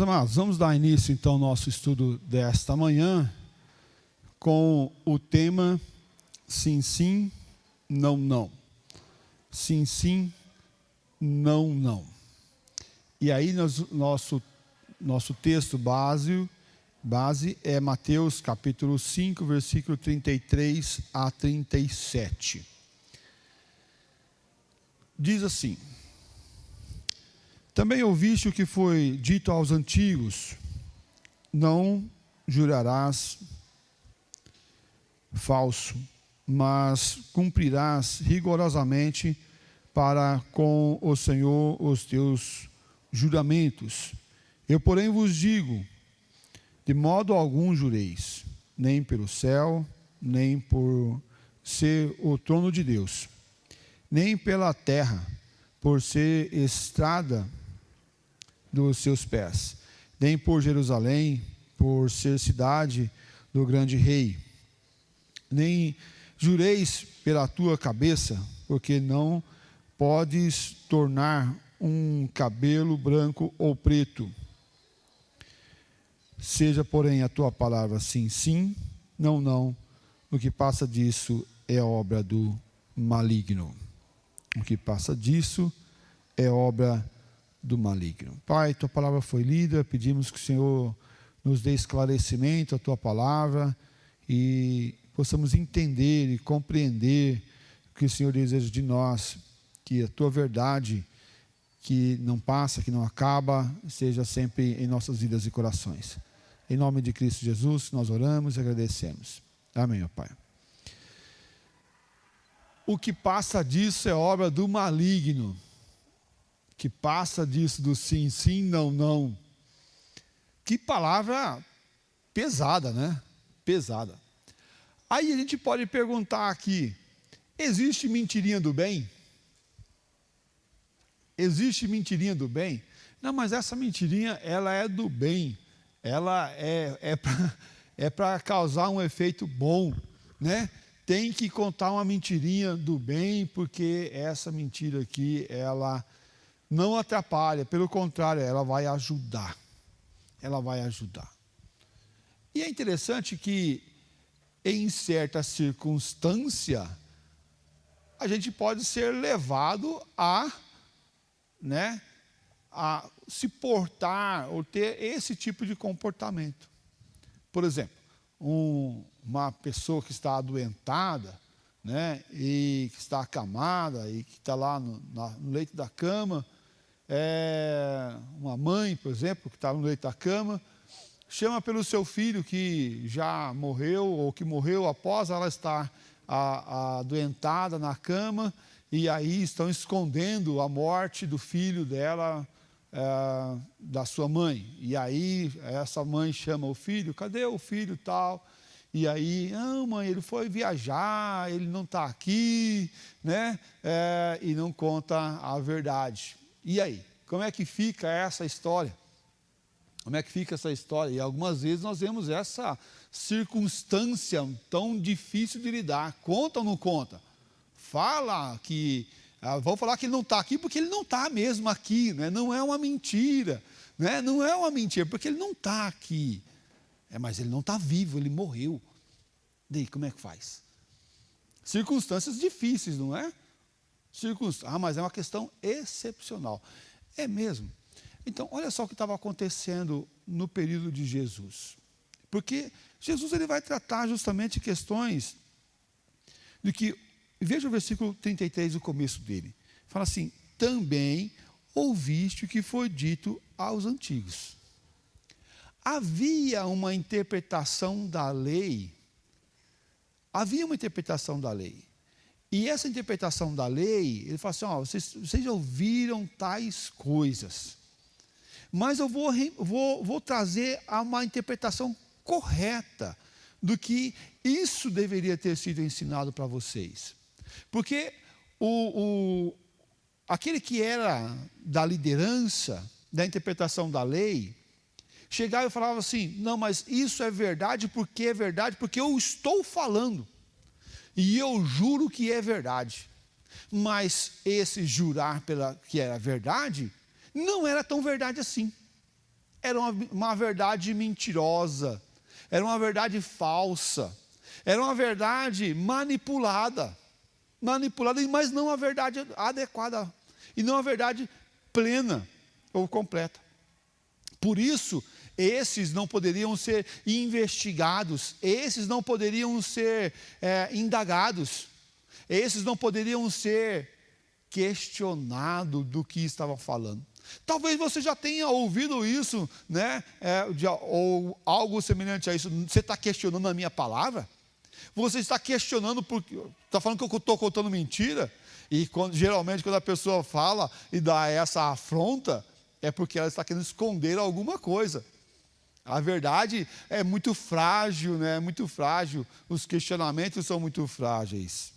Amados, vamos dar início então ao nosso estudo desta manhã com o tema sim, sim, não, não. Sim, sim, não, não. E aí nosso texto base é Mateus capítulo 5, versículo 33 a 37. Diz assim: também ouviste o que foi dito aos antigos: não jurarás falso, mas cumprirás rigorosamente para com o Senhor os teus juramentos. Eu, porém, vos digo: de modo algum jureis, nem pelo céu, nem por ser o trono de Deus, nem pela terra, por ser estrada dos seus pés, nem por Jerusalém, por ser cidade do grande rei. Nem jureis pela tua cabeça, porque não podes tornar um cabelo branco ou preto. Seja, porém, a tua palavra sim, sim, não, não. O que passa disso é obra do maligno. O que passa disso é obra do maligno. Pai, tua palavra foi lida, pedimos que o Senhor nos dê esclarecimento à tua palavra e possamos entender e compreender o que o Senhor deseja de nós, que a tua verdade, que não passa, que não acaba, seja sempre em nossas vidas e corações. Em nome de Cristo Jesus, nós oramos e agradecemos. Amém, ó Pai. O que passa disso é obra do maligno. Que passa disso do sim, sim, não, não. Que palavra pesada, né? Pesada. Aí a gente pode perguntar aqui: existe mentirinha do bem? Existe mentirinha do bem? Não, mas essa mentirinha, ela é do bem. Ela é para causar um efeito bom, né? Tem que contar uma mentirinha do bem, porque essa mentira aqui, ela não atrapalha, pelo contrário, ela vai ajudar. Ela vai ajudar. E é interessante que, em certa circunstância, a gente pode ser levado a se portar ou ter esse tipo de comportamento. Por exemplo, uma pessoa que está adoentada, né, e que está acamada e que está lá no leito da cama, uma mãe, por exemplo, que está no leito da cama, chama pelo seu filho que já morreu ou que morreu após ela estar adoentada na cama, e aí estão escondendo a morte do filho dela, da sua mãe. E aí essa mãe chama o filho: cadê o filho tal? E aí: não, mãe, ele foi viajar, ele não está aqui, né? E não conta a verdade. E aí, como é que fica essa história? Como é que fica essa história? E algumas vezes nós vemos essa circunstância tão difícil de lidar. Conta ou não conta? Fala que... vamos falar que ele não está aqui porque ele não está mesmo aqui, né? Não é uma mentira, né? Não é uma mentira, porque ele não está aqui. Mas ele não está vivo, ele morreu. Daí, como é que faz? Circunstâncias difíceis, não é? Mas é uma questão excepcional. É mesmo. Então, olha só o que estava acontecendo no período de Jesus. Porque Jesus ele vai tratar justamente questões de que... Veja o versículo 33, o começo dele. Fala assim: também ouviste o que foi dito aos antigos. Havia uma interpretação da lei. Havia uma interpretação da lei. E essa interpretação da lei, ele fala assim: vocês já ouviram tais coisas, mas eu vou trazer uma interpretação correta do que isso deveria ter sido ensinado para vocês. Porque aquele que era da liderança, da interpretação da lei, chegava e falava assim: não, mas isso é verdade porque eu estou falando. E eu juro que é verdade. Mas esse jurar pela que era verdade, não era tão verdade assim. era uma verdade mentirosa, era uma verdade falsa, era uma verdade manipulada, mas não a verdade adequada, e não a verdade plena ou completa. Por isso, esses não poderiam ser investigados, esses não poderiam ser indagados, esses não poderiam ser questionados do que estavam falando. Talvez você já tenha ouvido isso, né? Ou algo semelhante a isso. Você está questionando a minha palavra? Você está questionando porque está falando que eu estou contando mentira? E geralmente quando a pessoa fala e dá essa afronta, é porque ela está querendo esconder alguma coisa. A verdade é muito frágil, né? É muito frágil. Os questionamentos são muito frágeis.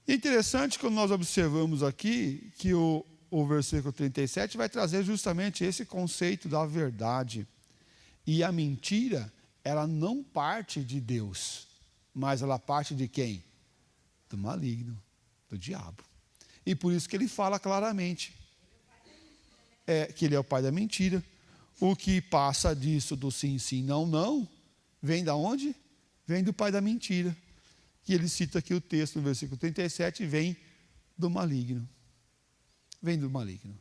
É interessante quando nós observamos aqui que o versículo 37 vai trazer justamente esse conceito da verdade. E a mentira, ela não parte de Deus, mas ela parte de quem? Do maligno, do diabo. E por isso que ele fala claramente que ele é o pai da mentira. O que passa disso, do sim, sim, não, não, vem da onde? Vem do pai da mentira. E ele cita aqui o texto no versículo 37, vem do maligno. Vem do maligno.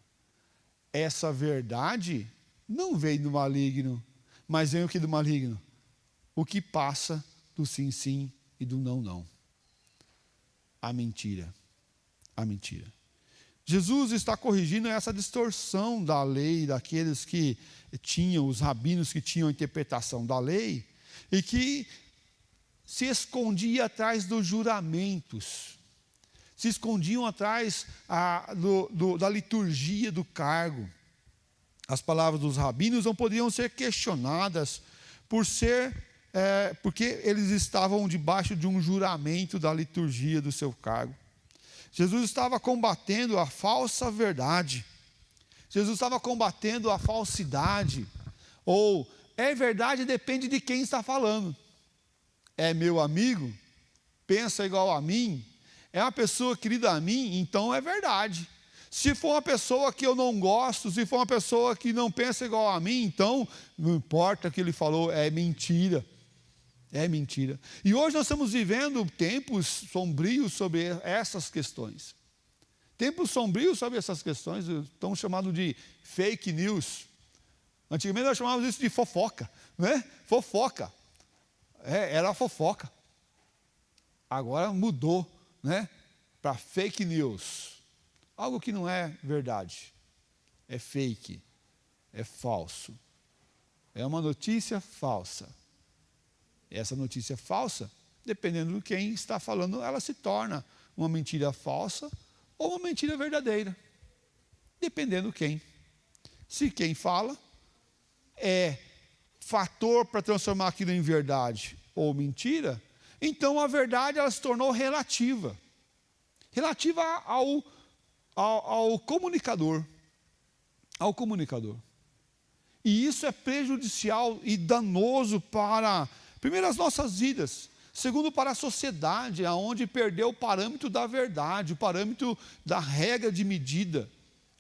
Essa verdade não vem do maligno, mas vem o que do maligno? O que passa do sim, sim e do não, não. A mentira. A mentira. Jesus está corrigindo essa distorção da lei, daqueles que tinham, os rabinos que tinham a interpretação da lei, e que se escondia atrás dos juramentos, se escondiam atrás da liturgia do cargo. As palavras dos rabinos não podiam ser questionadas porque eles estavam debaixo de um juramento da liturgia do seu cargo. Jesus estava combatendo a falsa verdade. Jesus estava combatendo a falsidade. Ou é verdade, depende de quem está falando. É meu amigo? Pensa igual a mim? É uma pessoa querida a mim? Então é verdade. Se for uma pessoa que eu não gosto, se for uma pessoa que não pensa igual a mim, então não importa o que ele falou, é mentira. É mentira. E hoje nós estamos vivendo tempos sombrios sobre essas questões. Tempos sombrios sobre essas questões, estão chamados de fake news. Antigamente nós chamávamos isso de fofoca, né? Fofoca. Era fofoca. Agora mudou, né? Para fake news. Algo que não é verdade. É fake. É falso. É uma notícia falsa. Essa notícia falsa, dependendo de quem está falando, ela se torna uma mentira falsa ou uma mentira verdadeira. Dependendo de quem. Se quem fala é fator para transformar aquilo em verdade ou mentira, então a verdade ela se tornou relativa. Relativa ao comunicador. Ao comunicador. E isso é prejudicial e danoso para, primeiro, as nossas vidas. Segundo, para a sociedade, onde perdeu o parâmetro da verdade, o parâmetro da regra de medida.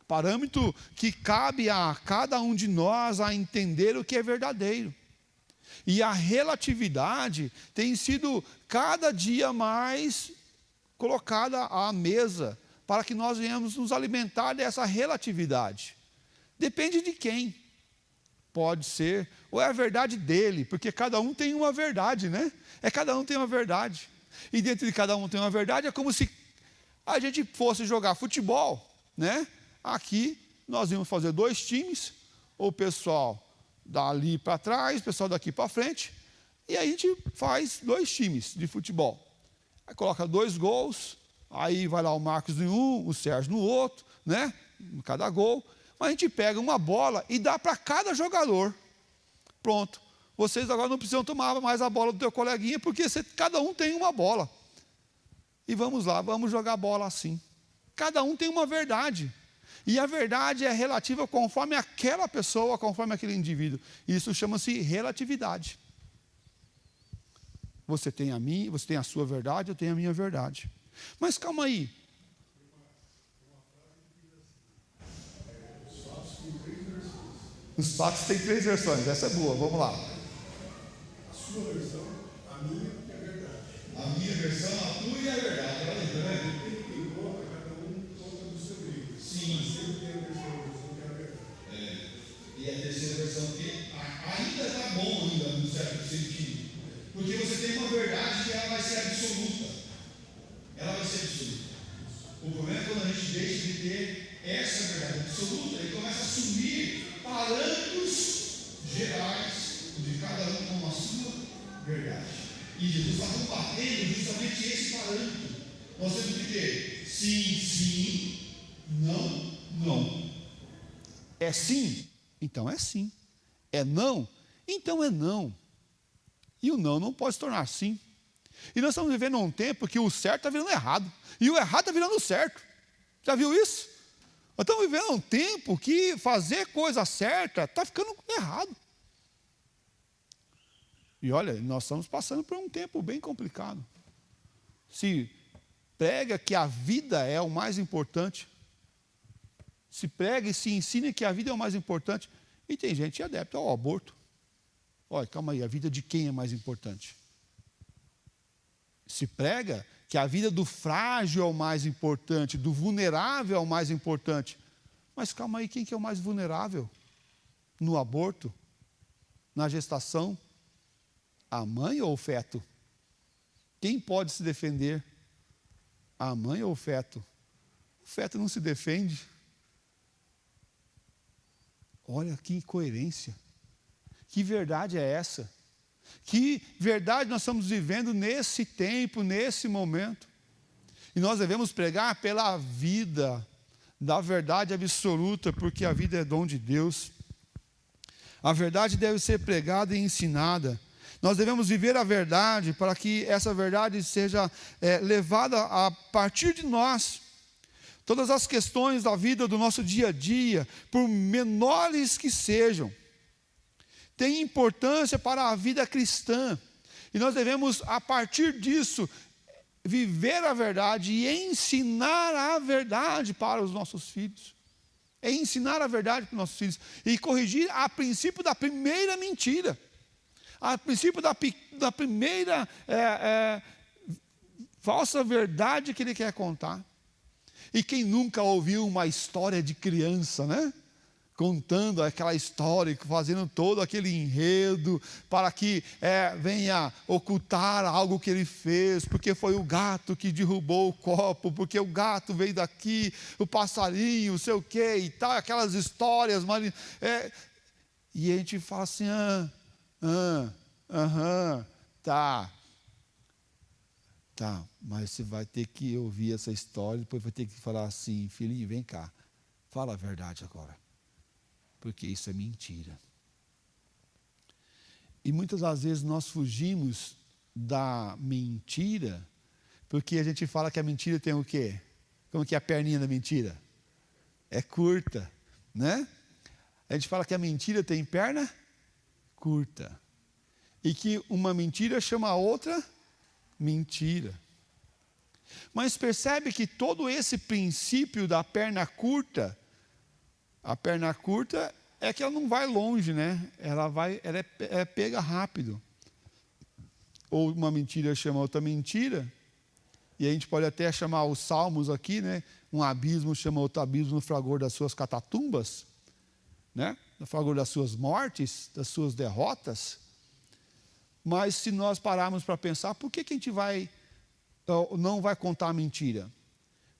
Parâmetro que cabe a cada um de nós a entender o que é verdadeiro. E a relatividade tem sido cada dia mais colocada à mesa para que nós venhamos nos alimentar dessa relatividade. Depende de quem. Pode ser, ou é a verdade dele, porque cada um tem uma verdade, né? Cada um tem uma verdade. E dentro de cada um tem uma verdade, é como se a gente fosse jogar futebol, né? Aqui nós íamos fazer 2 times, o pessoal dali para trás, o pessoal daqui para frente, e aí a gente faz 2 times de futebol. Aí coloca 2 gols, aí vai lá o Marcos em um, o Sérgio no outro, né? Em cada gol. Mas a gente pega uma bola e dá para cada jogador. Pronto. Vocês agora não precisam tomar mais a bola do teu coleguinha, porque cada um tem uma bola. E vamos lá, vamos jogar bola assim. Cada um tem uma verdade. E a verdade é relativa conforme aquela pessoa, conforme aquele indivíduo. Isso chama-se relatividade. Você tem a sua verdade, eu tenho a minha verdade. Mas calma aí. Os fatos têm 3 versões, essa é boa, vamos lá. A sua versão, a minha é a verdade. A minha versão, a tua e a verdade. Olha aí, tá vendo? Quem conta, cada um conta do seu livro. Sim. Mas sempre tem a versão que é a verdade. E a terceira versão, que ainda está bom, ainda, no certo sentido. Porque você tem uma verdade que ela vai ser absoluta. Ela vai ser absoluta. O problema é quando a gente deixa de ter essa verdade absoluta e começa a assumir parâmetros gerais de cada um com a sua verdade. E Jesus está combatendo justamente esse parâmetro. Nós temos que ter sim, sim, não, não. É sim, então é sim. É não, então é não. E o não pode se tornar sim. E nós estamos vivendo um tempo que o certo está virando errado. E o errado está virando o certo. Já viu isso? Nós estamos vivendo um tempo que fazer coisa certa está ficando errado. E olha, nós estamos passando por um tempo bem complicado. Se prega que a vida é o mais importante, se prega e se ensina que a vida é o mais importante, e tem gente adepta ao aborto. Olha, calma aí, a vida de quem é mais importante? Se prega que a vida do frágil é o mais importante, do vulnerável é o mais importante. Mas calma aí, quem que é o mais vulnerável? No aborto? Na gestação? A mãe ou o feto? Quem pode se defender? A mãe ou o feto? O feto não se defende. Olha que incoerência. Que verdade é essa? Que verdade nós estamos vivendo nesse tempo, nesse momento. E nós devemos pregar pela vida, da verdade absoluta, porque a vida é dom de Deus. A verdade deve ser pregada e ensinada. Nós devemos viver a verdade para que essa verdade seja levada a partir de nós. Todas as questões da vida do nosso dia a dia, por menores que sejam, têm importância para a vida cristã. E nós devemos, a partir disso, viver a verdade e ensinar a verdade para os nossos filhos. É ensinar a verdade para os nossos filhos. E corrigir a princípio da primeira mentira. A princípio da primeira falsa verdade que ele quer contar. E quem nunca ouviu uma história de criança, né? Contando aquela história, fazendo todo aquele enredo para que venha ocultar algo que ele fez, porque foi o gato que derrubou o copo, porque o gato veio daqui, o passarinho, não sei o quê, e tal, aquelas histórias. E a gente fala assim, tá, mas você vai ter que ouvir essa história, depois vai ter que falar assim, filhinho, vem cá, fala a verdade agora. Porque isso é mentira. E muitas das vezes nós fugimos da mentira, porque a gente fala que a mentira tem o quê? Como que é a perninha da mentira? É curta, né? A gente fala que a mentira tem perna curta. E que uma mentira chama a outra mentira. Mas percebe que todo esse princípio da perna curta, a perna curta é que ela não vai longe, né? Ela é pega rápido. Ou uma mentira chama outra mentira. E a gente pode até chamar os salmos aqui, né? Um abismo chama outro abismo no fragor das suas catatumbas, né? No fragor das suas mortes, das suas derrotas. Mas se nós pararmos para pensar, por que a gente não vai contar a mentira?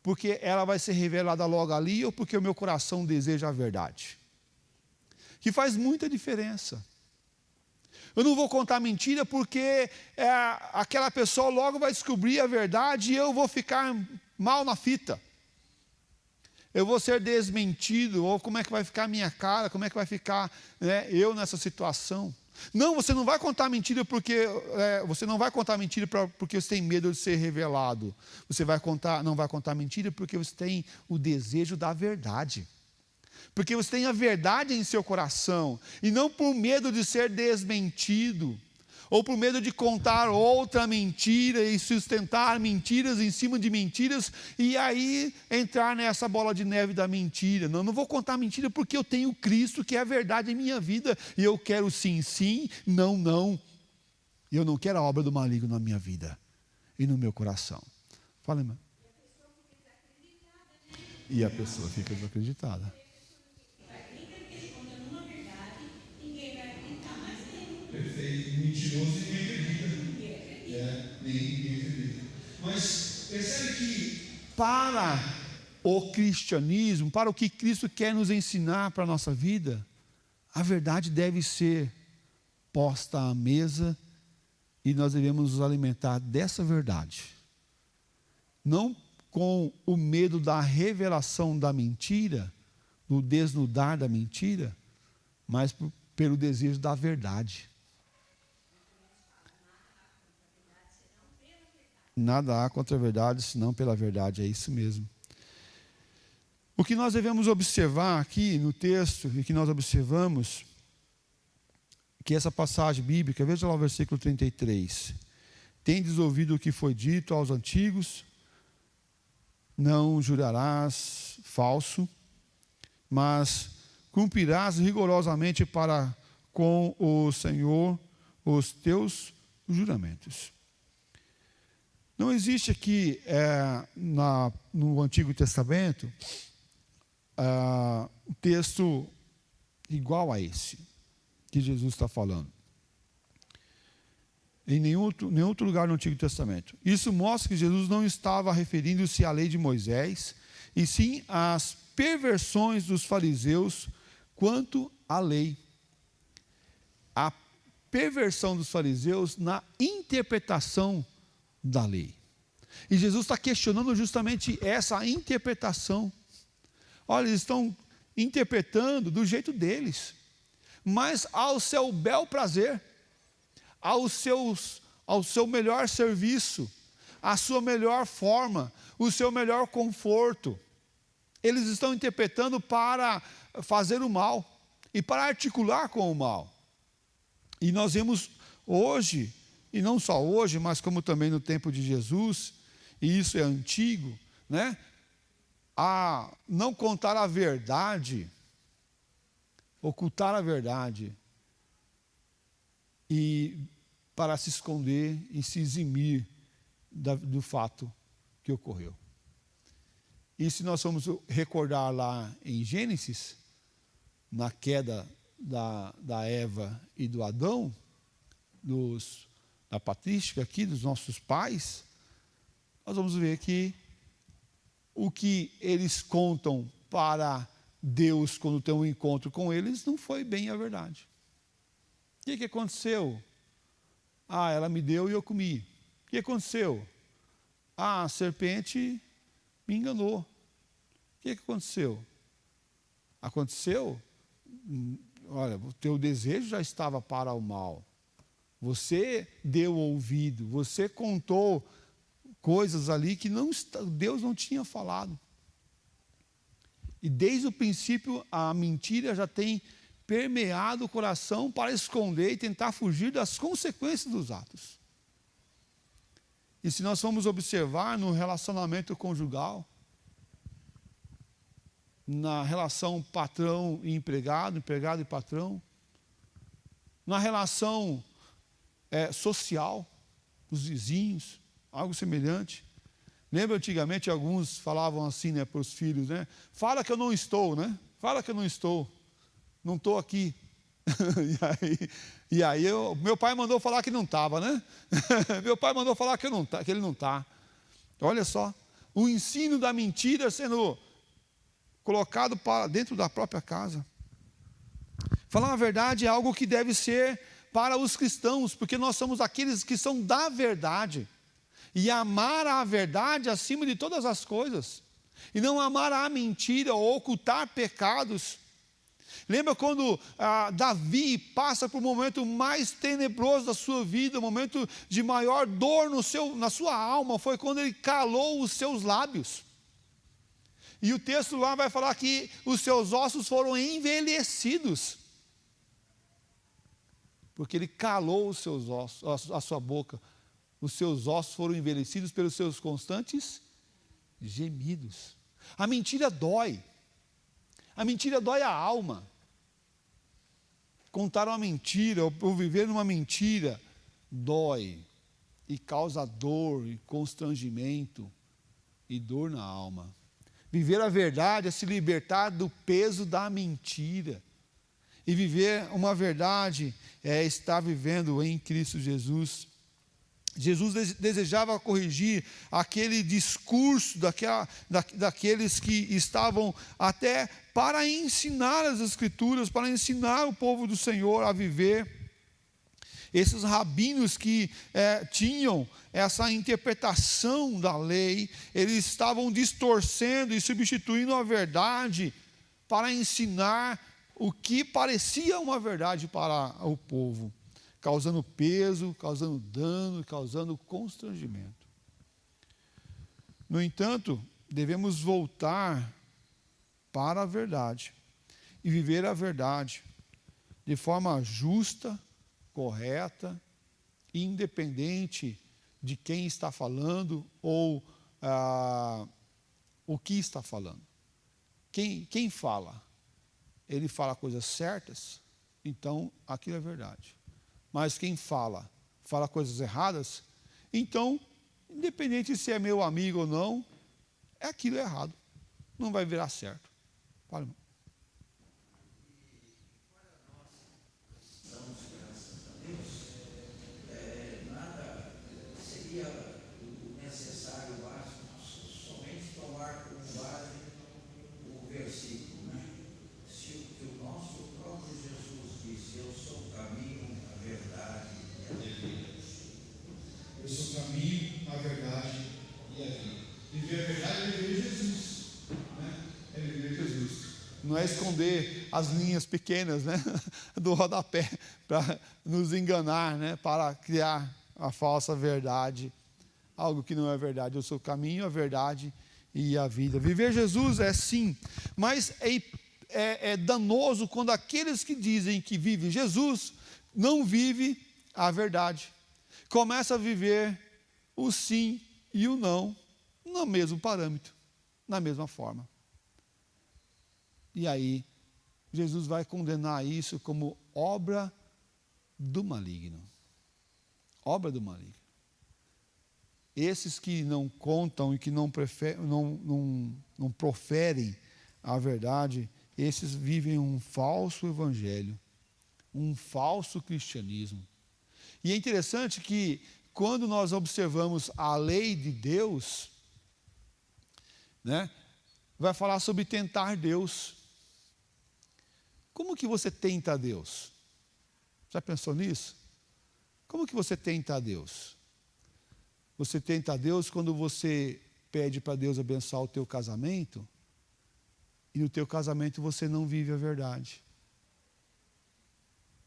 Porque ela vai ser revelada logo ali ou porque o meu coração deseja a verdade? Que faz muita diferença. Eu não vou contar mentira porque aquela pessoa logo vai descobrir a verdade e eu vou ficar mal na fita. Eu vou ser desmentido, ou como é que vai ficar a minha cara, como é que vai ficar eu nessa situação. Não, você não vai contar mentira porque porque você tem medo de ser revelado. Você não vai contar mentira porque você tem o desejo da verdade. Porque você tem a verdade em seu coração e não por medo de ser desmentido ou por medo de contar outra mentira e sustentar mentiras em cima de mentiras, e aí entrar nessa bola de neve da mentira. Não, não vou contar mentira porque eu tenho Cristo, que é a verdade em minha vida, e eu quero sim, sim, não, não. E eu não quero a obra do maligno na minha vida e no meu coração. Fala, irmã. E a pessoa fica desacreditada. Perfeito. Mentiroso ninguém acredita. Ninguém acredita. Mas percebe que Para o cristianismo, para o que Cristo quer nos ensinar para a nossa vida, a verdade deve ser posta à mesa e nós devemos nos alimentar dessa verdade. Não com o medo da revelação da mentira, do desnudar da mentira, mas pelo desejo da verdade. Nada há contra a verdade, senão pela verdade, é isso mesmo. O que nós devemos observar aqui no texto, e que nós observamos, que essa passagem bíblica, veja lá o versículo 33. Tendes ouvido o que foi dito aos antigos, não jurarás falso, mas cumprirás rigorosamente para com o Senhor os teus juramentos. Não existe aqui no Antigo Testamento um texto igual a esse que Jesus está falando. Em nenhum outro lugar no Antigo Testamento. Isso mostra que Jesus não estava referindo-se à lei de Moisés, e sim às perversões dos fariseus quanto à lei. A perversão dos fariseus na interpretação da lei. E Jesus está questionando justamente essa interpretação. Olha, eles estão interpretando do jeito deles, mas ao seu bel prazer, ao seu melhor serviço, a sua melhor forma, o seu melhor conforto. Eles estão interpretando para fazer o mal e para articular com o mal. E nós vemos hoje, e não só hoje, mas como também no tempo de Jesus, e isso é antigo, né? A não contar a verdade, ocultar a verdade, e para se esconder e se eximir do fato que ocorreu. E se nós formos recordar lá em Gênesis, na queda da Eva e do Adão, da patrística aqui, dos nossos pais, nós vamos ver que o que eles contam para Deus quando tem um encontro com eles não foi bem a verdade. O que aconteceu? Ela me deu e eu comi. O que aconteceu? A serpente me enganou. O que aconteceu? Aconteceu, olha, o teu desejo já estava para o mal. Você deu ouvido, você contou coisas ali que Deus não tinha falado. E desde o princípio a mentira já tem permeado o coração para esconder e tentar fugir das consequências dos atos. E se nós formos observar no relacionamento conjugal, na relação patrão e empregado, empregado e patrão, na relação social, os vizinhos, algo semelhante. Lembra antigamente alguns falavam assim, né, para os filhos, né? Fala que eu não estou, né? Fala que eu não estou. Não estou aqui. e aí meu pai mandou falar que não estava, né? Meu pai mandou falar que ele não está. Olha só, o ensino da mentira sendo colocado para dentro da própria casa. Falar a verdade é algo que deve ser para os cristãos, porque nós somos aqueles que são da verdade. E amar a verdade acima de todas as coisas. E não amar a mentira ou ocultar pecados. Lembra quando Davi passa por um momento mais tenebroso da sua vida, um momento de maior dor na sua alma, foi quando ele calou os seus lábios. E o texto lá vai falar que os seus ossos foram envelhecidos. porque ele calou os seus ossos, a sua boca. Os seus ossos foram envelhecidos pelos seus constantes gemidos. A mentira dói. A mentira dói a alma. Contar uma mentira, ou viver numa mentira, dói. E causa dor e constrangimento e dor na alma. Viver a verdade é se libertar do peso da mentira. E viver uma verdade é estar vivendo em Cristo Jesus. Jesus desejava corrigir aquele discurso daqueles que estavam até para ensinar as Escrituras, para ensinar o povo do Senhor a viver. Esses rabinos que tinham essa interpretação da lei, eles estavam distorcendo e substituindo a verdade para ensinar o que parecia uma verdade para o povo, causando peso, causando dano, causando constrangimento. No entanto, devemos voltar para a verdade e viver a verdade de forma justa, correta, independente de quem está falando ou o que está falando. Quem fala, ele fala coisas certas, então aquilo é verdade. Mas quem fala coisas erradas, então, independente se é meu amigo ou não, aquilo é errado. Não vai virar certo. Fala, irmão. Não é esconder as linhas pequenas, né, do rodapé para nos enganar, né, para criar a falsa verdade, algo que não é verdade. Eu sou o caminho, a verdade e a vida. Viver Jesus é sim, mas é danoso quando aqueles que dizem que vivem Jesus não vivem a verdade. Começa a viver o sim e o não no mesmo parâmetro, na mesma forma. E aí, Jesus vai condenar isso como obra do maligno. Obra do maligno. Esses que não contam e que não proferem a verdade, esses vivem um falso evangelho, um falso cristianismo. E é interessante que, quando nós observamos a lei de Deus, né, vai falar sobre tentar Deus. Como que você tenta a Deus? Já pensou nisso? Como que você tenta a Deus? Você tenta a Deus quando você pede para Deus abençoar o teu casamento e no teu casamento você não vive a verdade.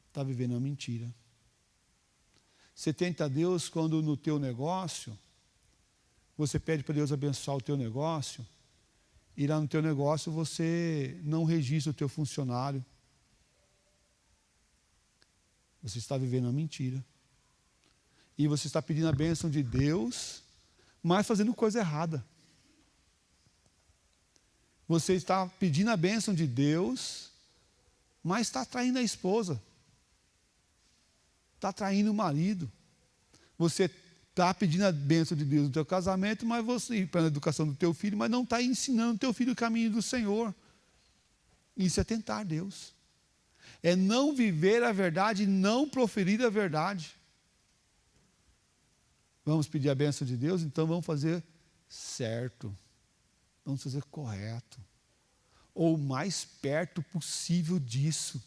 Está vivendo uma mentira. Você tenta a Deus quando no teu negócio, você pede para Deus abençoar o teu negócio e lá no teu negócio você não registra o teu funcionário. Você está vivendo uma mentira. E você está pedindo a bênção de Deus, mas fazendo coisa errada. Você está pedindo a bênção de Deus, mas está traindo a esposa. Está traindo o marido. Você está pedindo a bênção de Deus no teu casamento, mas você, para a educação do teu filho, mas não está ensinando o teu filho o caminho do Senhor. Isso é tentar Deus. É não viver a verdade e não proferir a verdade. Vamos pedir a bênção de Deus, então vamos fazer certo. Vamos fazer correto. Ou o mais perto possível disso.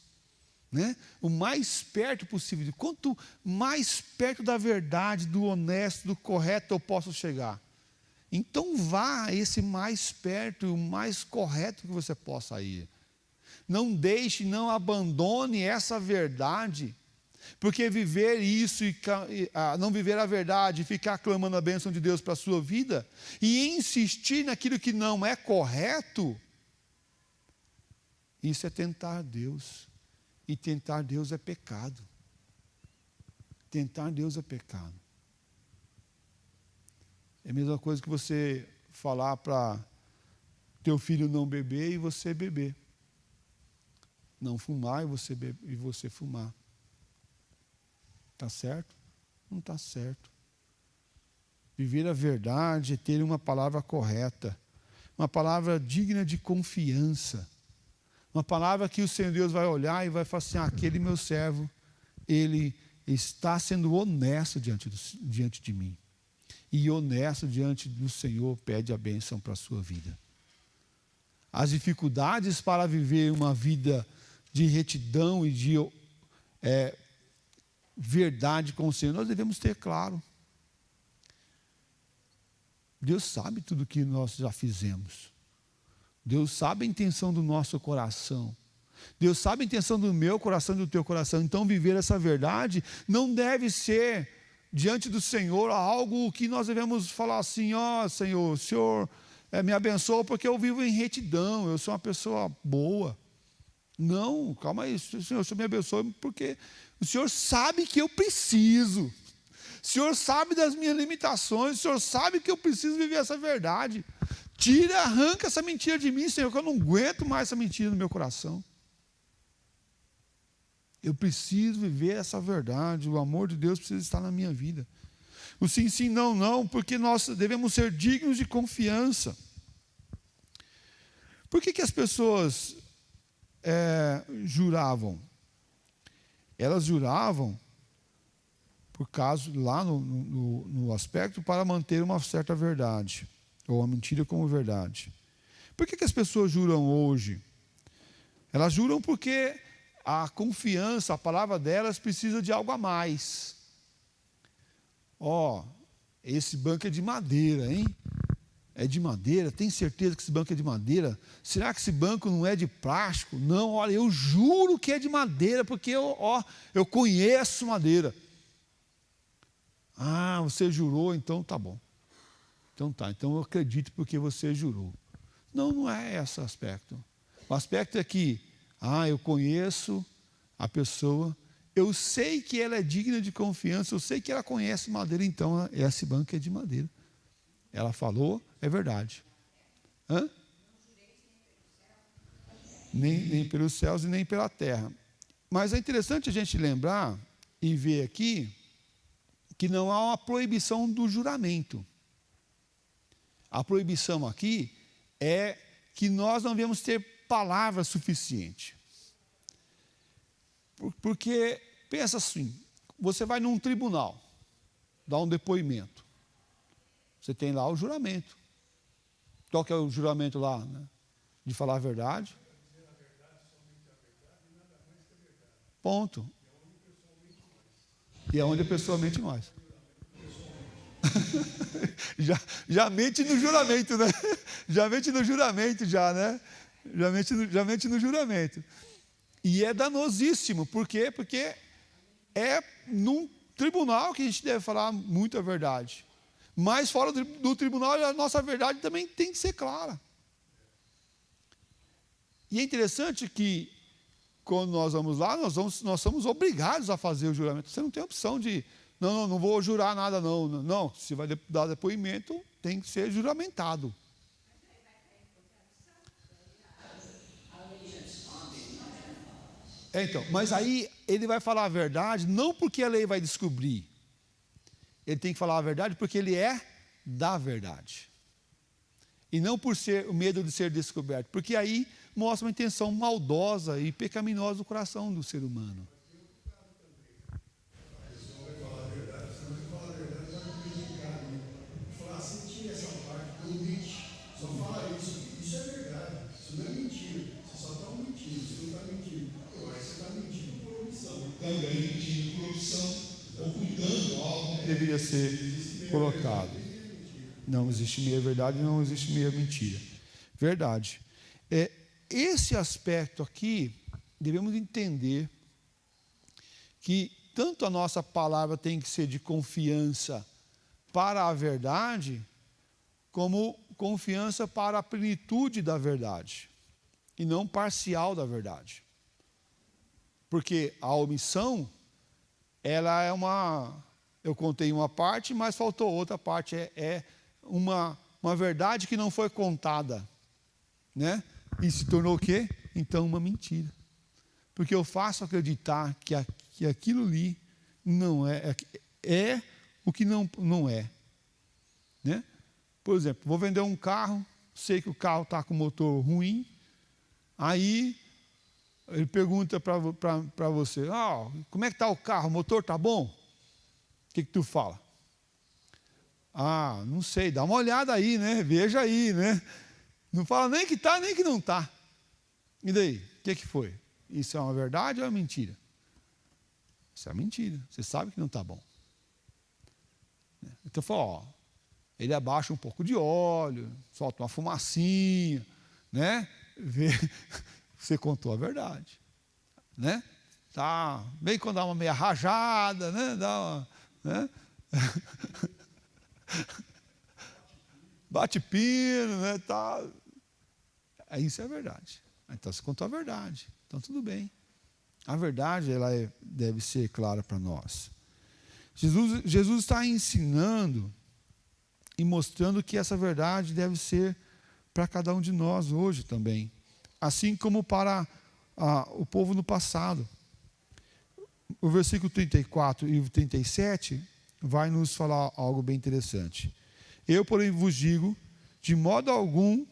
Né? O mais perto possível. Quanto mais perto da verdade, do honesto, do correto eu posso chegar. Então vá a esse mais perto, o mais correto que você possa ir. Não deixe, não abandone essa verdade, porque viver isso e não viver a verdade, ficar clamando a bênção de Deus para a sua vida e insistir naquilo que não é correto, isso é tentar Deus, e tentar Deus é pecado. Tentar Deus é pecado. É a mesma coisa que você falar para teu filho não beber e você beber. Não fumar e você fumar. Está certo? Não está certo. Viver a verdade é ter uma palavra correta, uma palavra digna de confiança, uma palavra que o Senhor Deus vai olhar e vai falar assim: aquele meu servo, ele está sendo honesto diante de mim. E honesto diante do Senhor pede a bênção para a sua vida. As dificuldades para viver uma vida de retidão e de verdade com o Senhor, nós devemos ter claro. Deus sabe tudo o que nós já fizemos. Deus sabe a intenção do nosso coração. Deus sabe a intenção do meu coração e do teu coração. Então, viver essa verdade não deve ser, diante do Senhor, algo que nós devemos falar assim: ó, Senhor, o Senhor me abençoa porque eu vivo em retidão, eu sou uma pessoa boa. Não, calma aí, Senhor, o Senhor me abençoa porque o Senhor sabe que eu preciso. O Senhor sabe das minhas limitações, o Senhor sabe que eu preciso viver essa verdade. Tira, arranca essa mentira de mim, Senhor, que eu não aguento mais essa mentira no meu coração. Eu preciso viver essa verdade, o amor de Deus precisa estar na minha vida. O sim, sim, não, não, porque nós devemos ser dignos de confiança. Por que as pessoas juravam? Elas juravam por causa, lá no aspecto, para manter uma certa verdade, ou a mentira como verdade. Por que as pessoas juram hoje? Elas juram porque a confiança, a palavra delas precisa de algo a mais. Ó, esse banco é de madeira, hein? É de madeira? Tem certeza que esse banco é de madeira? Será que esse banco não é de plástico? Não, olha, eu juro que é de madeira, porque eu conheço madeira. Ah, você jurou, então tá bom. Então tá, então eu acredito porque você jurou. Não, não é esse aspecto. O aspecto é que, eu conheço a pessoa, eu sei que ela é digna de confiança, eu sei que ela conhece madeira, então esse banco é de madeira. Ela falou, é verdade. Hã? Nem pelos céus e nem pela terra. Mas é interessante a gente lembrar e ver aqui que não há uma proibição do juramento. A proibição aqui é que nós não devemos ter palavra suficiente. Porque, pensa assim, você vai num tribunal, dá um depoimento. Você tem lá o juramento. Qual que é o juramento lá? Né? De falar a verdade. Ponto. E é onde a pessoa mente mais. já mente no juramento, né? Já mente no juramento, né? Já mente no juramento. E é danosíssimo. Por quê? Porque é num tribunal que a gente deve falar muito a verdade. Mas fora do tribunal, a nossa verdade também tem que ser clara. E é interessante que, quando nós vamos lá, nós somos obrigados a fazer o juramento. Você não tem opção de, não vou jurar nada, não. Não, se vai dar depoimento, tem que ser juramentado. Então, mas aí ele vai falar a verdade, não porque a lei vai descobrir. Ele tem que falar a verdade porque ele é da verdade. E não por o medo de ser descoberto. Porque aí mostra uma intenção maldosa e pecaminosa do coração do ser humano. A pessoa vai falar a verdade, se não falar a verdade, vai me prejudicar. Falar assim, tira essa parte, não mente. Só fala isso. Isso é verdade. Isso não é mentira. Você só está mentindo, você não está mentindo. Agora você está mentindo por omissão. Também mentindo por omissão. Ocultando algo que deveria ser colocado. Não existe meia verdade, não existe meia mentira. Verdade. Esse aspecto aqui, devemos entender que tanto a nossa palavra tem que ser de confiança para a verdade, como confiança para a plenitude da verdade, e não parcial da verdade. Porque a omissão ela é eu contei uma parte, mas faltou outra parte, uma verdade que não foi contada, né? E se tornou o quê? Então uma mentira. Porque eu faço acreditar que aquilo ali não é o que não é, né? Por exemplo, vou vender um carro, sei que o carro está com motor ruim, aí ele pergunta para você, como é que está o carro, o motor está bom? O que tu fala? Não sei, dá uma olhada aí, né? Veja aí, né? Não fala nem que está, nem que não está. E daí? O que foi? Isso é uma verdade ou é uma mentira? Isso é uma mentira. Você sabe que não está bom. Então fala, ele abaixa um pouco de óleo, solta uma fumacinha, né? Você contou a verdade, né? Tá, bem quando dá uma meia rajada, né? Né? Bate pino, né? Tá. Isso é verdade. Então você contou a verdade. Então tudo bem. A verdade deve ser clara para nós. Jesus está ensinando e mostrando que essa verdade deve ser para cada um de nós hoje também, assim como para o povo no passado. O versículo 34 e o 37 vai nos falar algo bem interessante. Eu, porém, vos digo, de modo algum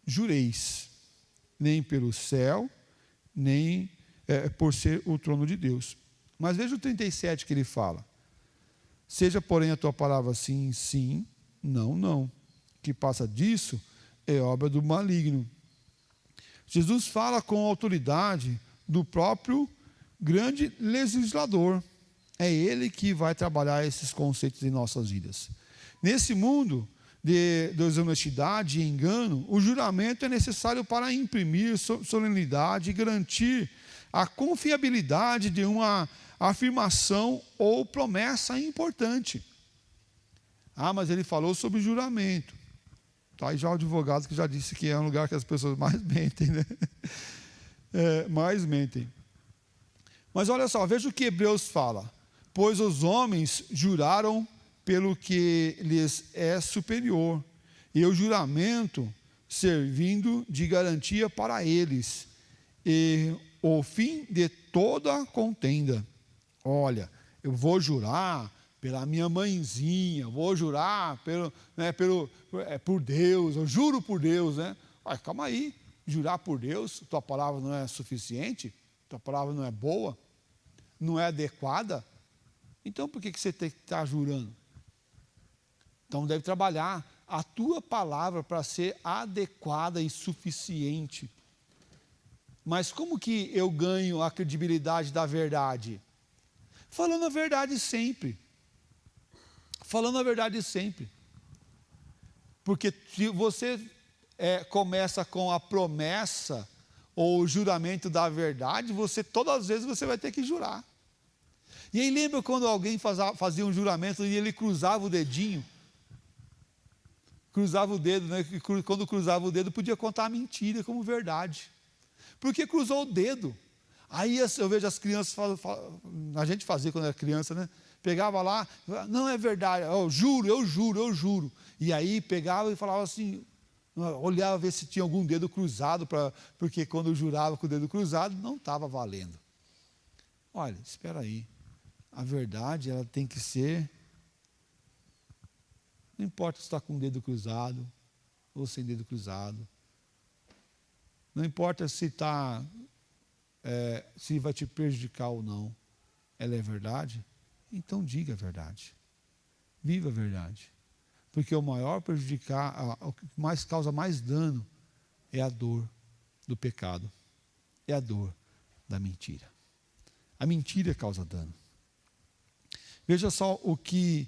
jureis, nem pelo céu, nem por ser o trono de Deus. Mas veja o 37 que ele fala. Seja, porém, a tua palavra sim, sim, não, não. Que passa disso é obra do maligno. Jesus fala com a autoridade do próprio grande legislador. É ele que vai trabalhar esses conceitos em nossas vidas. Nesse mundo de desonestidade e engano, o juramento é necessário para imprimir solenidade e garantir a confiabilidade de uma afirmação ou promessa importante. Mas ele falou sobre juramento. Tá aí já o advogado que já disse que é um lugar que as pessoas mais mentem, né? Mais mentem. Mas olha só, veja o que Hebreus fala. Pois os homens juraram pelo que lhes é superior, e o juramento servindo de garantia para eles, e o fim de toda contenda. Olha, eu vou jurar pela minha mãezinha, vou jurar por Deus, eu juro por Deus, né? Calma aí, jurar por Deus, tua palavra não é suficiente, tua palavra não é boa, não é adequada, então por que você tem que estar jurando? Então deve trabalhar a tua palavra para ser adequada e suficiente. Mas como que eu ganho a credibilidade da verdade? Falando a verdade sempre. Falando a verdade sempre. Porque se você começa com a promessa ou o juramento da verdade, todas as vezes você vai ter que jurar. E aí lembra quando alguém fazia um juramento e ele cruzava o dedinho? Cruzava o dedo, né? Quando cruzava o dedo podia contar a mentira como verdade. Porque cruzou o dedo. Aí eu vejo as crianças, a gente fazia quando era criança, né? Pegava lá, não é verdade, eu juro, eu juro, eu juro. E aí pegava e falava assim, olhava ver se tinha algum dedo cruzado, porque quando eu jurava com o dedo cruzado, não estava valendo. Olha, espera aí, a verdade ela tem que ser, não importa se está com o dedo cruzado ou sem dedo cruzado, não importa se se vai te prejudicar ou não, ela é verdade, então diga a verdade, viva a verdade, porque o maior o que mais causa mais dano é a dor do pecado, é a dor da mentira. A mentira causa dano. Veja só o que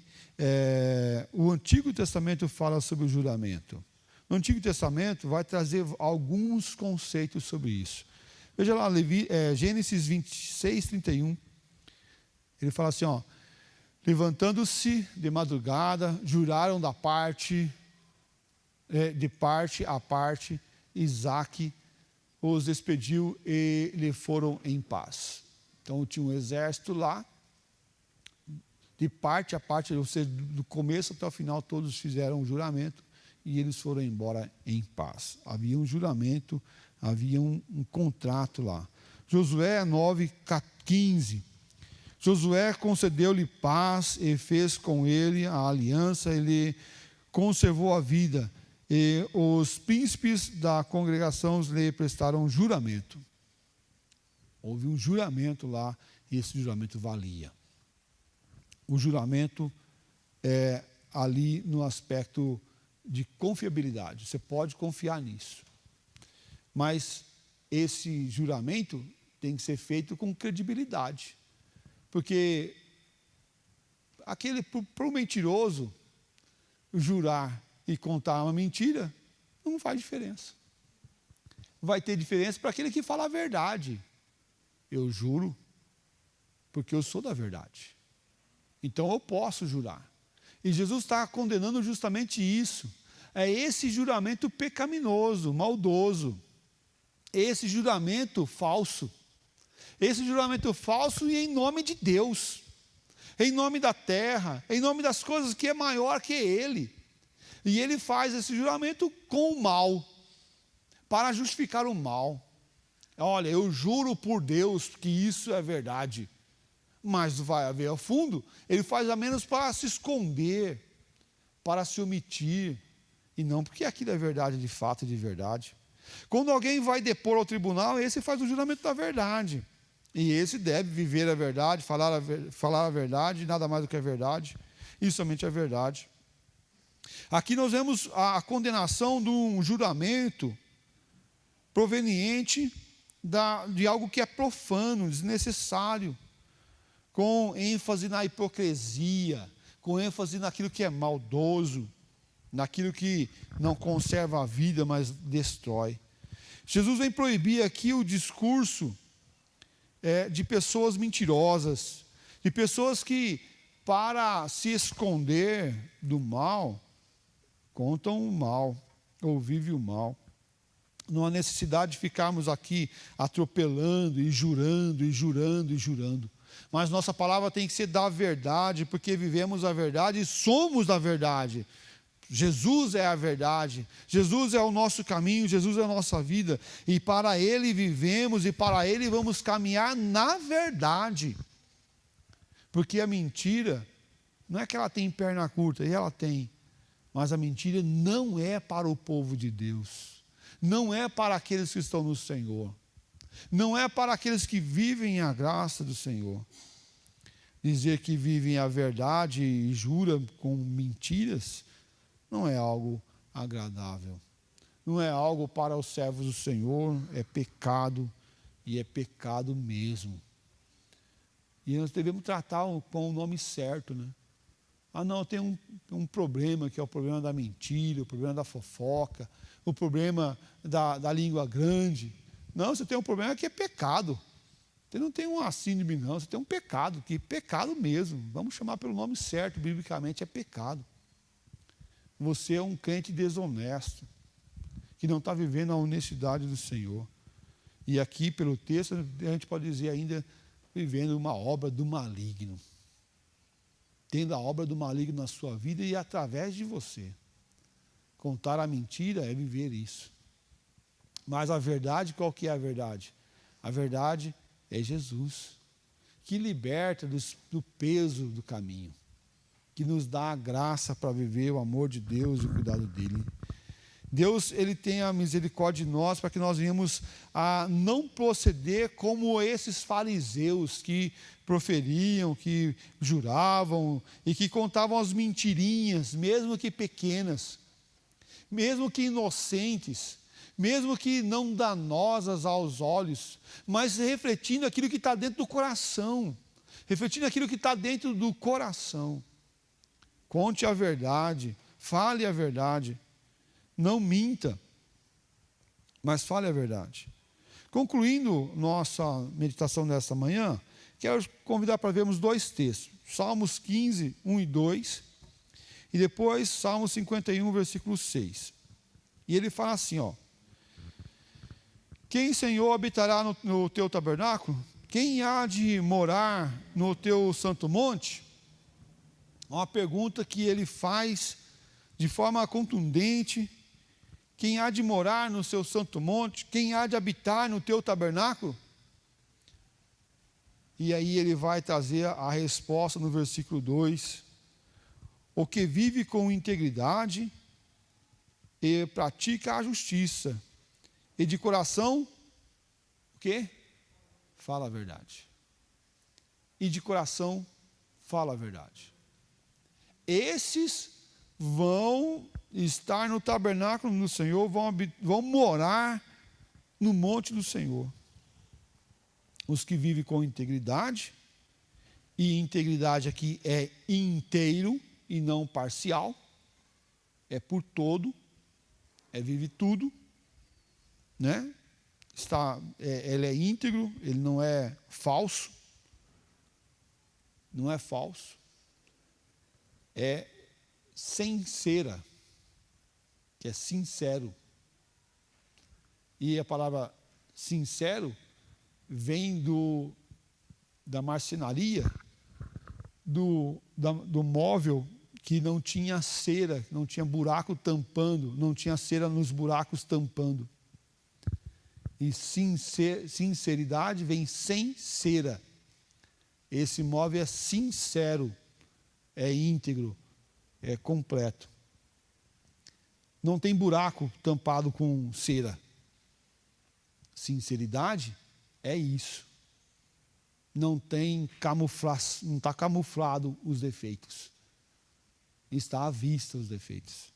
o Antigo Testamento fala sobre o juramento. No Antigo Testamento vai trazer alguns conceitos sobre isso. Veja lá, Gênesis 26, 31. Ele fala assim, levantando-se de madrugada, juraram de parte a parte, Isaque os despediu e lhe foram em paz. Então tinha um exército lá, de parte a parte, ou seja, do começo até o final, todos fizeram um juramento e eles foram embora em paz. Havia um juramento, havia um contrato lá. Josué 9:15. Josué concedeu-lhe paz e fez com ele a aliança, ele conservou a vida, e os príncipes da congregação lhe prestaram juramento. Houve um juramento lá, e esse juramento valia. O juramento é ali no aspecto de confiabilidade, você pode confiar nisso. Mas esse juramento tem que ser feito com credibilidade. Porque para o mentiroso jurar e contar uma mentira, não faz diferença. Vai ter diferença para aquele que fala a verdade. Eu juro porque eu sou da verdade. Então eu posso jurar. E Jesus está condenando justamente isso. É esse juramento pecaminoso, maldoso. Esse juramento falso. Esse juramento falso e em nome de Deus. Em nome da terra, em nome das coisas que é maior que Ele. E ele faz esse juramento com o mal, para justificar o mal. Olha, eu juro por Deus que isso é verdade. Mas vai haver a fundo, ele faz a menos para se esconder, para se omitir, e não porque aquilo é verdade de fato e de verdade. Quando alguém vai depor ao tribunal, esse faz o juramento da verdade. E esse deve viver a verdade, falar a verdade, nada mais do que a verdade, e somente a verdade. Aqui nós vemos a condenação de um juramento proveniente de algo que é profano, desnecessário, com ênfase na hipocrisia, com ênfase naquilo que é maldoso, naquilo que não conserva a vida, mas destrói. Jesus vem proibir aqui o discurso de pessoas mentirosas, de pessoas que, para se esconder do mal, contam o mal, ou vivem o mal. Não há necessidade de ficarmos aqui atropelando e jurando e jurando e jurando. Mas nossa palavra tem que ser da verdade, porque vivemos a verdade e somos da verdade. Jesus é a verdade, Jesus é o nosso caminho, Jesus é a nossa vida, e para Ele vivemos e para Ele vamos caminhar na verdade. Porque a mentira, não é que ela tem perna curta, e ela tem, mas a mentira não é para o povo de Deus, não é para aqueles que estão no Senhor, não é para aqueles que vivem a graça do Senhor. Dizer que vivem a verdade e juram com mentiras, não é algo agradável, não é algo para os servos do Senhor, é pecado, e é pecado mesmo. E nós devemos tratar com o nome certo, né? Ah, não, tem um problema, que é o problema da mentira, o problema da fofoca, o problema da língua grande. Não, você tem um problema que é pecado. Você não tem uma síndrome, não, você tem um pecado, que é pecado mesmo. Vamos chamar pelo nome certo, biblicamente é pecado. Você é um crente desonesto, que não está vivendo a honestidade do Senhor. E aqui, pelo texto, a gente pode dizer ainda, vivendo uma obra do maligno. Tendo a obra do maligno na sua vida e através de você. Contar a mentira é viver isso. Mas a verdade, qual que é a verdade? A verdade é Jesus, que liberta do peso do caminho, que nos dá a graça para viver o amor de Deus e o cuidado dEle. Deus, Ele tem a misericórdia de nós para que nós venhamos a não proceder como esses fariseus que proferiam, que juravam e que contavam as mentirinhas, mesmo que pequenas, mesmo que inocentes, mesmo que não danosas aos olhos, mas refletindo aquilo que está dentro do coração, refletindo aquilo que está dentro do coração. Conte a verdade, fale a verdade, não minta, mas fale a verdade. Concluindo nossa meditação desta manhã, quero convidar para vermos dois textos, Salmos 15, 1 e 2, e depois Salmos 51, versículo 6. E ele fala assim, quem, Senhor, habitará no teu tabernáculo? Quem há de morar no teu santo monte? Uma pergunta que ele faz de forma contundente: quem há de morar no seu santo monte? Quem há de habitar no teu tabernáculo? E aí ele vai trazer a resposta no versículo 2: o que vive com integridade e pratica a justiça, e de coração, o quê? Fala a verdade. E de coração, fala a verdade. Esses vão estar no tabernáculo do Senhor, vão morar no monte do Senhor. Os que vivem com integridade, e integridade aqui é inteiro e não parcial, é por todo, vive tudo, né? Ele é íntegro, ele não é falso, é sem cera, que é sincero. E a palavra sincero vem da marcenaria, do móvel que não tinha cera, não tinha buraco tampando, não tinha cera nos buracos tampando. E sinceridade vem sem cera. Esse móvel é sincero, é íntegro, é completo. Não tem buraco tampado com cera. Sinceridade é isso. Não está camuflado os defeitos. Está à vista os defeitos.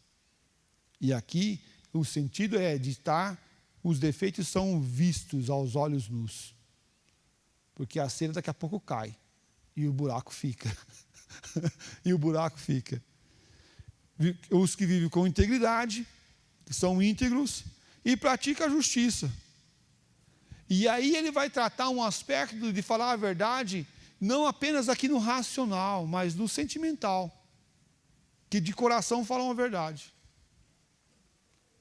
E aqui o sentido é de estar, os defeitos são vistos aos olhos nus. Porque a cera daqui a pouco cai e o buraco fica. E o buraco fica. Os que vivem com integridade, que são íntegros, e praticam a justiça. E aí ele vai tratar um aspecto de falar a verdade, não apenas aqui no racional, mas no sentimental, que de coração falam a verdade.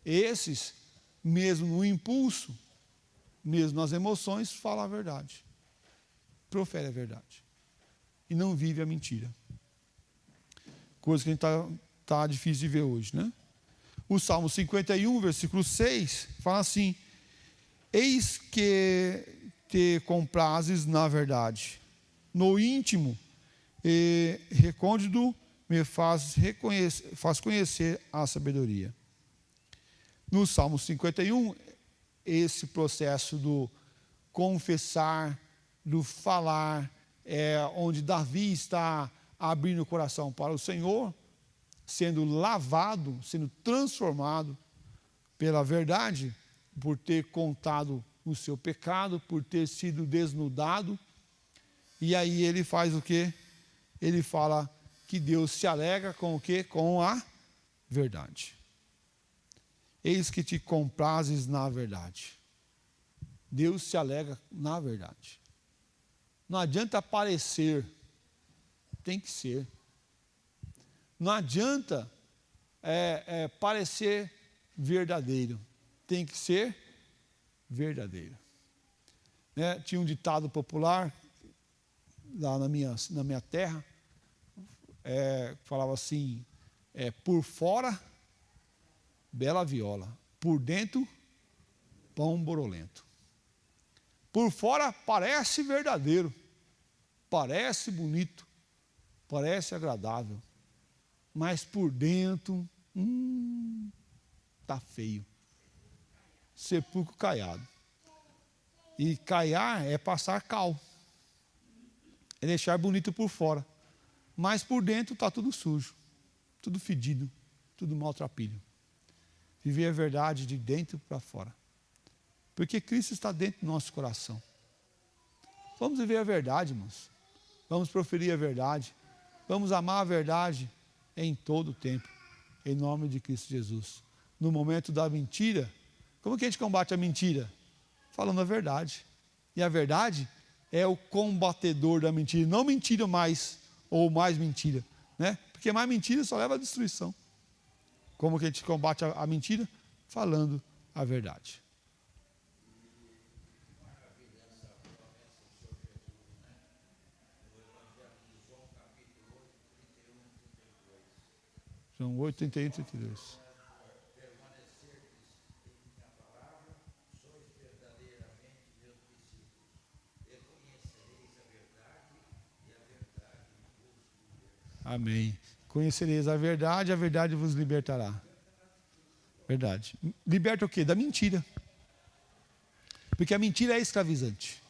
Esses, mesmo no impulso, mesmo nas emoções, falam a verdade. Profere a verdade. E não vive a mentira. Coisa que a gente está difícil de ver hoje, né? O Salmo 51, versículo 6, fala assim: eis que te comprazes na verdade, no íntimo e recôndito me faz conhecer a sabedoria. No Salmo 51, esse processo do confessar, do falar, onde Davi está abrindo o coração para o Senhor, sendo lavado, sendo transformado pela verdade, por ter contado o seu pecado, por ter sido desnudado. E aí ele faz o quê? Ele fala que Deus se alegra com o quê? Com a verdade. Eis que te comprazes na verdade. Deus se alegra na verdade. Não adianta parecer, tem que ser. Não adianta parecer verdadeiro, tem que ser verdadeiro. Né? Tinha um ditado popular lá na minha terra, falava assim: por fora, bela viola, por dentro, pão borolento. Por fora parece verdadeiro, parece bonito, parece agradável, mas por dentro, está feio. Sepulcro caiado. E caiar é passar cal, é deixar bonito por fora, mas por dentro está tudo sujo, tudo fedido, tudo maltrapilho. Viver a verdade de dentro para fora, porque Cristo está dentro do nosso coração. Vamos viver a verdade, irmãos. Vamos proferir a verdade. Vamos amar a verdade em todo o tempo, em nome de Cristo Jesus. No momento da mentira, como que a gente combate a mentira? Falando a verdade. E a verdade é o combatedor da mentira. Não mentira mais, ou mais mentira, né? Porque mais mentira só leva à destruição. Como que a gente combate a mentira? Falando a verdade. João 8, 31 e 32. Amém. Conhecereis a verdade vos libertará. Verdade. Liberta o quê? Da mentira. Porque a mentira é escravizante.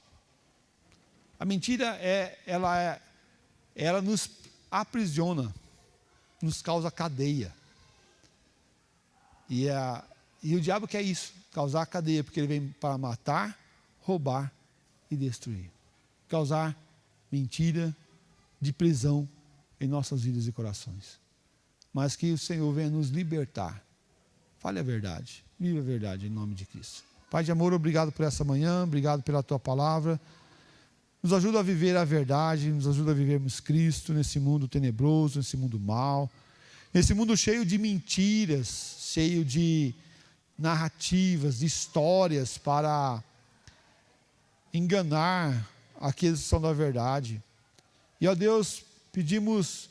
A mentira ela nos aprisiona, nos causa cadeia. E o diabo quer isso, causar cadeia, porque ele vem para matar, roubar e destruir. Causar mentira de prisão em nossas vidas e corações. Mas que o Senhor venha nos libertar. Fale a verdade, viva a verdade em nome de Cristo. Pai de amor, obrigado por essa manhã, obrigado pela tua palavra. Nos ajuda a viver a verdade, nos ajuda a vivermos Cristo nesse mundo tenebroso, nesse mundo mau, nesse mundo cheio de mentiras, cheio de narrativas, de histórias para enganar aqueles que são da verdade. E, ó Deus, pedimos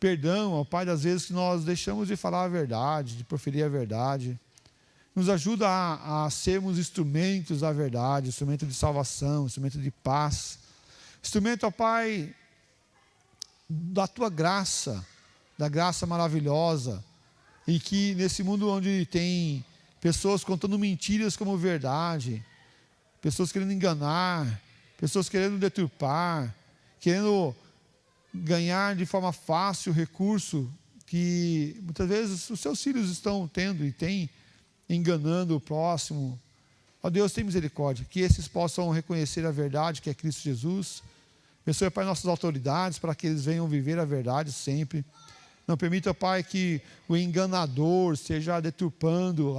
perdão, ó Pai, das vezes que nós deixamos de falar a verdade, de proferir a verdade. Nos ajuda a sermos instrumentos da verdade, instrumento de salvação, instrumento de paz, instrumento, ó Pai, da Tua graça, da graça maravilhosa, e que nesse mundo onde tem pessoas contando mentiras como verdade, pessoas querendo enganar, pessoas querendo deturpar, querendo ganhar de forma fácil recurso que muitas vezes os seus filhos estão tendo e têm, enganando o próximo. Ó Deus, tem misericórdia, que esses possam reconhecer a verdade que é Cristo Jesus. Abençoe, Pai, nossas autoridades para que eles venham viver a verdade sempre. Não permita, Pai, que o enganador esteja deturpando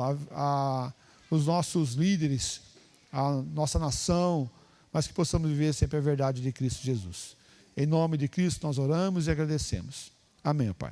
os nossos líderes, a nossa nação, mas que possamos viver sempre a verdade de Cristo Jesus. Em nome de Cristo nós oramos e agradecemos. Amém, Pai.